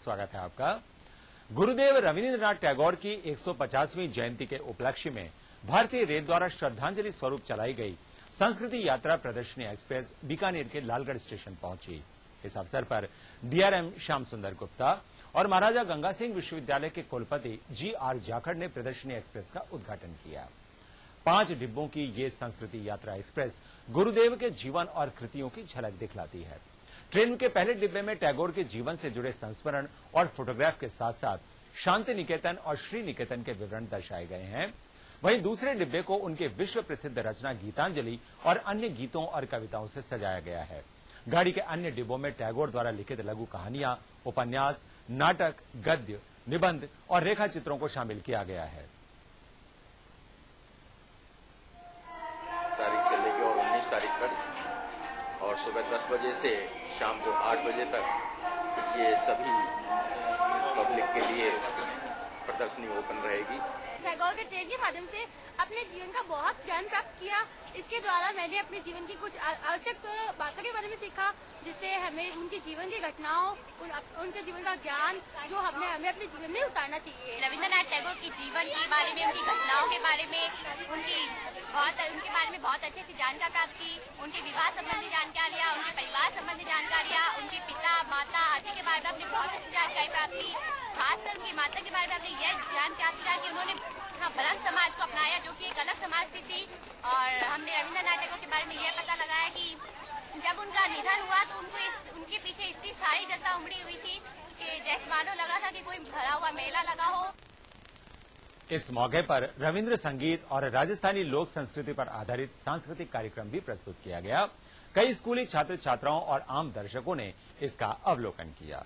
स्वागत है आपका। गुरुदेव रविंद्रनाथ टैगोर की 150वीं जयंती के उपलक्ष्य में भारतीय रेल द्वारा श्रद्धांजलि स्वरूप चलाई गई संस्कृति यात्रा प्रदर्शनी एक्सप्रेस बीकानेर के लालगढ़ स्टेशन पहुंची। इस अवसर पर डीआरएम श्याम सुंदर गुप्ता और महाराजा गंगा सिंह विश्वविद्यालय के कुलपति जी.आर. जाखड़ ने प्रदर्शनी एक्सप्रेस का उद्घाटन किया। 5 डिब्बों की ये संस्कृति यात्रा एक्सप्रेस गुरुदेव के जीवन और कृतियों की झलक दिखलाती है। ट्रेन के पहले डिब्बे में टैगोर के जीवन से जुड़े संस्मरण और फोटोग्राफ के साथ साथ शांति निकेतन और श्री निकेतन के विवरण दर्शाए गए हैं। वहीं दूसरे डिब्बे को उनके विश्व प्रसिद्ध रचना गीतांजलि और अन्य गीतों और कविताओं से सजाया गया है। गाड़ी के अन्य डिब्बों में टैगोर द्वारा लिखित लघु कहानियां, उपन्यास, नाटक, गद्य, निबंध और रेखा चित्रों को शामिल किया गया है। तारीख से लेकर और 19 तारीख तक और सुबह 10 बजे से शाम को 8 बजे तक ये सभी पब्लिक के लिए प्रदर्शनी ओपन रहेगी। टैगोर के ट्रेन के माध्यम से अपने जीवन का बहुत ज्ञान प्राप्त किया। इसके द्वारा मैंने अपने जीवन की कुछ आवश्यक बातों के बारे में सीखा, जिससे हमें उनके जीवन की घटनाओं, उनके जीवन का ज्ञान जो हमें अपने जीवन में उतारना चाहिए। रविंद्रनाथ टैगोर की जीवन के बारे में, उनकी घटनाओं के बारे में, उनके बारे में बहुत अच्छी जानकारी प्राप्त की। उनके विवाह संबंधी जानकारियाँ, उनके परिवार संबंधी जानकारियाँ, उनके पिता माता आदि के बारे में अपनी बहुत अच्छी जानकारी प्राप्त की। खासकर उनकी माता के बारे में हमने यह जान प्राप्त किया कि उन्होंने ब्रह्म समाज को अपनाया, जो कि एक अलग समाज थी। और हमने रविंद्रनाथ टैगोर के बारे में यह पता लगाया कि जब उनका निधन हुआ तो उनके पीछे इतनी सारी जनता उमड़ी हुई थी कि जैसे मानो लग रहा था कि कोई भरा हुआ मेला लगा हो। इस मौके पर रविंद्र संगीत और राजस्थानी लोक संस्कृति पर आधारित सांस्कृतिक कार्यक्रम भी प्रस्तुत किया गया। कई स्कूली छात्र छात्राओं और आम दर्शकों ने इसका अवलोकन किया।